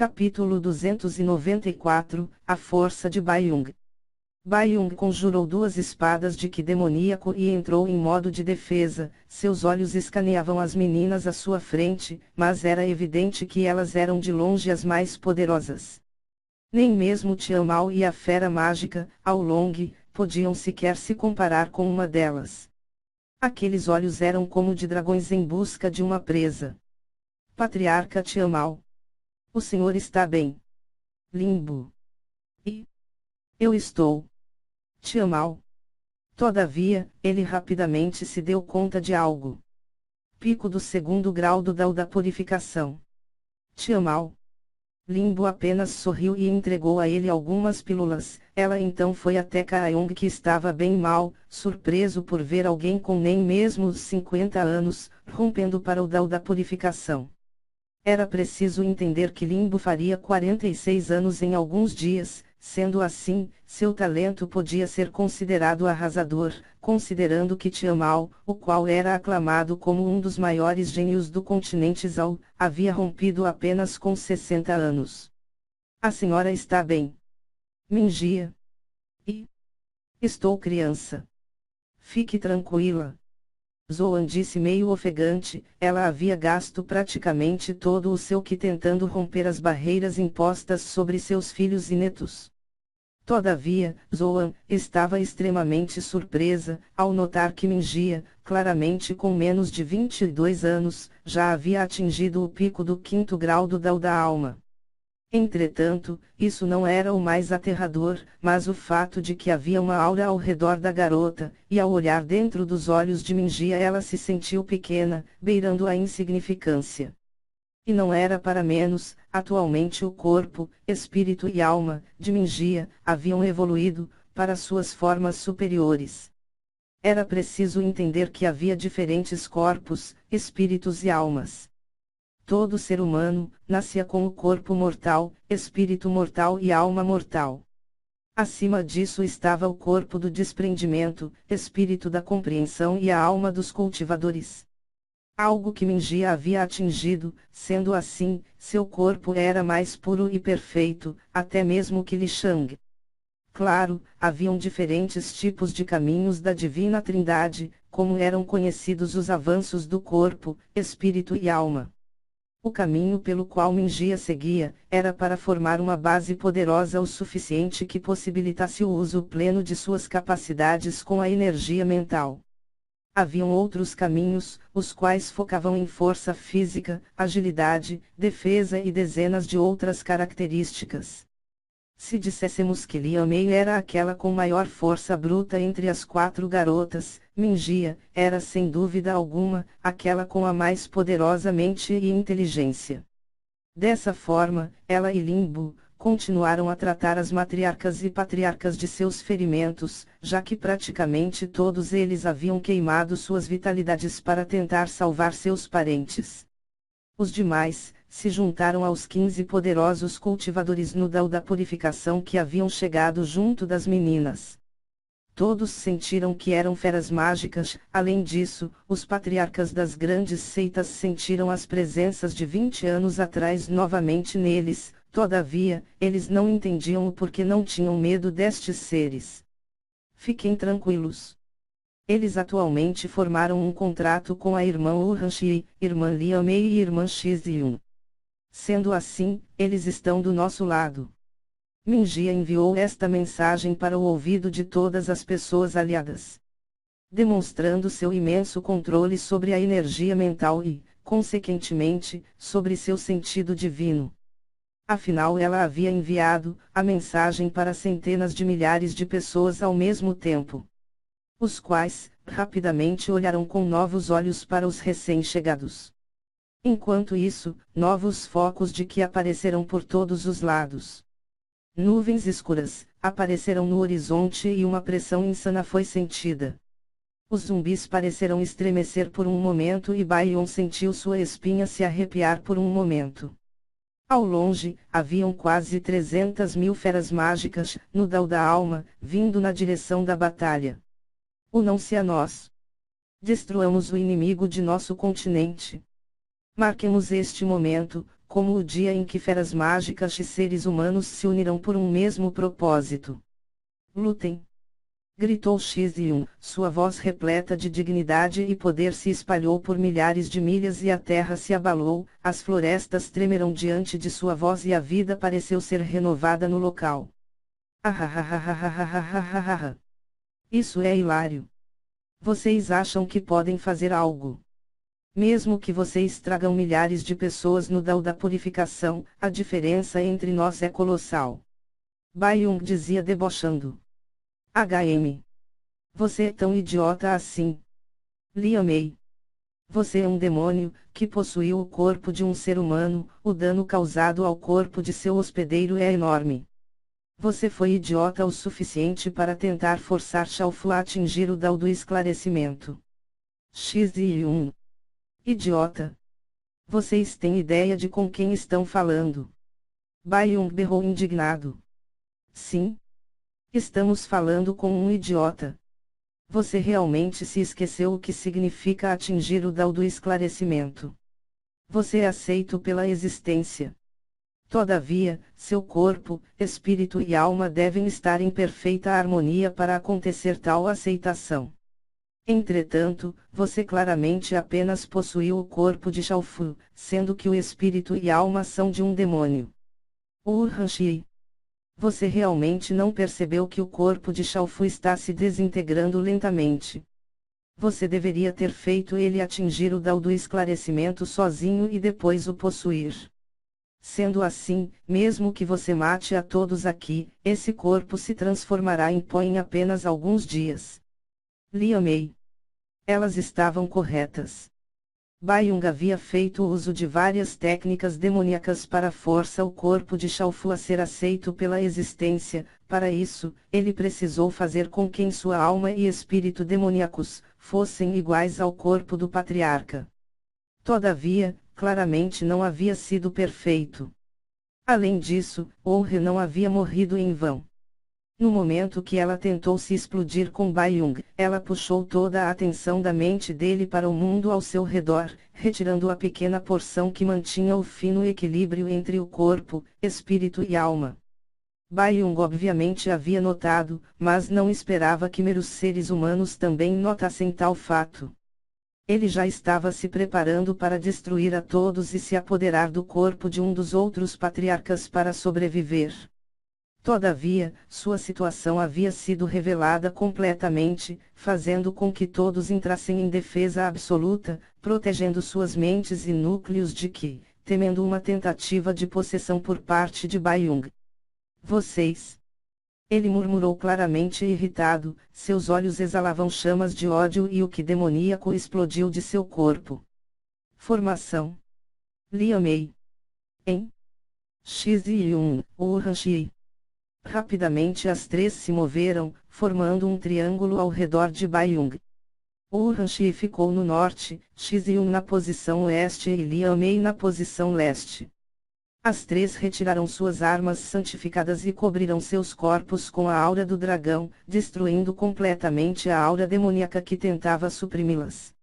Capítulo 294, A Força de Baiyung. Baiyung conjurou duas espadas de Ki demoníaco e entrou em modo de defesa. Seus olhos escaneavam as meninas à sua frente, mas era evidente que elas eram de longe as mais poderosas. Nem mesmo Tianmao e a fera mágica, Aolong, podiam sequer se comparar com uma delas. Aqueles olhos eram como de dragões em busca de uma presa. Patriarca Tianmao. O senhor está bem? Limbo. E eu estou. Tianmao. Todavia, ele rapidamente se deu conta de algo. Pico do segundo grau do Dao da purificação. Tianmao. Limbo apenas sorriu e entregou a ele algumas pílulas. Ela então foi até Kaayong, que estava bem mal, surpreso por ver alguém com nem mesmo os 50 anos, rompendo para o Dao da purificação. Era preciso entender que Limbo faria 46 anos em alguns dias. Sendo assim, seu talento podia ser considerado arrasador, considerando que Tianmao, o qual era aclamado como um dos maiores gênios do continente Zhao, havia rompido apenas com 60 anos. A senhora está bem? Mingia. E? Estou criança. Fique tranquila. Zoan disse meio ofegante. Ela havia gasto praticamente todo o seu Ki tentando romper as barreiras impostas sobre seus filhos e netos. Todavia, Zoan estava extremamente surpresa, ao notar que Mingia, claramente com menos de 22 anos, já havia atingido o pico do 5º grau do Dao da alma. Entretanto, isso não era o mais aterrador, mas o fato de que havia uma aura ao redor da garota, e ao olhar dentro dos olhos de Mingia ela se sentiu pequena, beirando a insignificância. E não era para menos, atualmente o corpo, espírito e alma, de Mingia, haviam evoluído, para suas formas superiores. Era preciso entender que havia diferentes corpos, espíritos e almas. Todo ser humano, nascia com o corpo mortal, espírito mortal e alma mortal. Acima disso estava o corpo do desprendimento, espírito da compreensão e a alma dos cultivadores. Algo que Mingia havia atingido, sendo assim, seu corpo era mais puro e perfeito, até mesmo que Li Shang. Claro, haviam diferentes tipos de caminhos da Divina Trindade, como eram conhecidos os avanços do corpo, espírito e alma. O caminho pelo qual Mingia seguia, era para formar uma base poderosa o suficiente que possibilitasse o uso pleno de suas capacidades com a energia mental. Haviam outros caminhos, os quais focavam em força física, agilidade, defesa e dezenas de outras características. Se disséssemos que Lian Mei era aquela com maior força bruta entre as 4 garotas, Mingia era sem dúvida alguma aquela com a mais poderosa mente e inteligência. Dessa forma, ela e Limbo continuaram a tratar as matriarcas e patriarcas de seus ferimentos, já que praticamente todos eles haviam queimado suas vitalidades para tentar salvar seus parentes. Os demais se juntaram aos 15 poderosos cultivadores no Dao da purificação que haviam chegado junto das meninas. Todos sentiram que eram feras mágicas. Além disso, os patriarcas das grandes seitas sentiram as presenças de 20 anos atrás novamente neles. Todavia, eles não entendiam o porquê não tinham medo destes seres. Fiquem tranquilos. Eles atualmente formaram um contrato com a irmã Urhanxi, irmã Lian Mei e irmã Xizyun. Sendo assim, eles estão do nosso lado. Mingia enviou esta mensagem para o ouvido de todas as pessoas aliadas, demonstrando seu imenso controle sobre a energia mental e, consequentemente, sobre seu sentido divino. Afinal, ela havia enviado a mensagem para centenas de milhares de pessoas ao mesmo tempo, os quais rapidamente olharam com novos olhos para os recém-chegados. Enquanto isso, novos focos de Ki apareceram por todos os lados. Nuvens escuras apareceram no horizonte e uma pressão insana foi sentida. Os zumbis pareceram estremecer por um momento e Baiyong sentiu sua espinha se arrepiar por um momento. Ao longe, haviam quase 300.000 feras mágicas, no Dao da alma, vindo na direção da batalha. Unam-se a nós. Destruamos o inimigo de nosso continente. Marquemos este momento, como o dia em que feras mágicas e seres humanos se unirão por um mesmo propósito. Lutem! Gritou Xiziun, sua voz repleta de dignidade e poder se espalhou por milhares de milhas e a terra se abalou, as florestas tremeram diante de sua voz e a vida pareceu ser renovada no local. Ah. Isso é hilário. Vocês acham que podem fazer algo? Mesmo que vocês tragam milhares de pessoas no Dao da purificação, a diferença entre nós é colossal. Bai-Yong dizia debochando. Você é tão idiota assim. Liu Mei. Você é um demônio, que possuiu o corpo de um ser humano, o dano causado ao corpo de seu hospedeiro é enorme. Você foi idiota o suficiente para tentar forçar Xiaofu a atingir o Dao do esclarecimento. Xiziun. Idiota. Vocês têm ideia de com quem estão falando? Bai-Yong berrou indignado. Sim. Estamos falando com um idiota. Você realmente se esqueceu o que significa atingir o Dao do esclarecimento. Você é aceito pela existência. Todavia, seu corpo, espírito e alma devem estar em perfeita harmonia para acontecer tal aceitação. Entretanto, você claramente apenas possuiu o corpo de Xiaofu, sendo que o espírito e alma são de um demônio. Hanshi. Você realmente não percebeu que o corpo de Xiaofu está se desintegrando lentamente. Você deveria ter feito ele atingir o Dao do esclarecimento sozinho e depois o possuir. Sendo assim, mesmo que você mate a todos aqui, esse corpo se transformará em pó em apenas alguns dias. Liu Mei. Elas estavam corretas. Bai-Yong havia feito uso de várias técnicas demoníacas para forçar o corpo de Xiaofu a ser aceito pela existência. Para isso, ele precisou fazer com que sua alma e espírito demoníacos fossem iguais ao corpo do patriarca. Todavia, claramente não havia sido perfeito. Além disso, Oure não havia morrido em vão. No momento que ela tentou se explodir com Bai-Yong, ela puxou toda a atenção da mente dele para o mundo ao seu redor, retirando a pequena porção que mantinha o fino equilíbrio entre o corpo, espírito e alma. Bai-Yong obviamente havia notado, mas não esperava que meros seres humanos também notassem tal fato. Ele já estava se preparando para destruir a todos e se apoderar do corpo de um dos outros patriarcas para sobreviver. Todavia, sua situação havia sido revelada completamente, fazendo com que todos entrassem em defesa absoluta, protegendo suas mentes e núcleos de Qi, temendo uma tentativa de possessão por parte de Bai-Yong. Vocês! Ele murmurou claramente irritado, seus olhos exalavam chamas de ódio e o Qi demoníaco explodiu de seu corpo. Formação. Liu Mei. Em. Xiziun, Hanshi. Rapidamente as três se moveram, formando um triângulo ao redor de Bai-Yong. Hanshi ficou no norte, Xiziun na posição oeste e Liu Mei na posição leste. As três retiraram suas armas santificadas e cobriram seus corpos com a aura do dragão, destruindo completamente a aura demoníaca que tentava suprimi-las.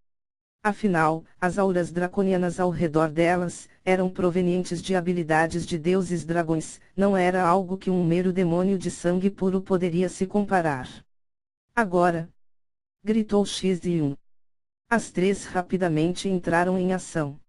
Afinal, as auras draconianas ao redor delas, eram provenientes de habilidades de deuses dragões, não era algo que um mero demônio de sangue puro poderia se comparar. Agora! Gritou Xiziun. As três rapidamente entraram em ação.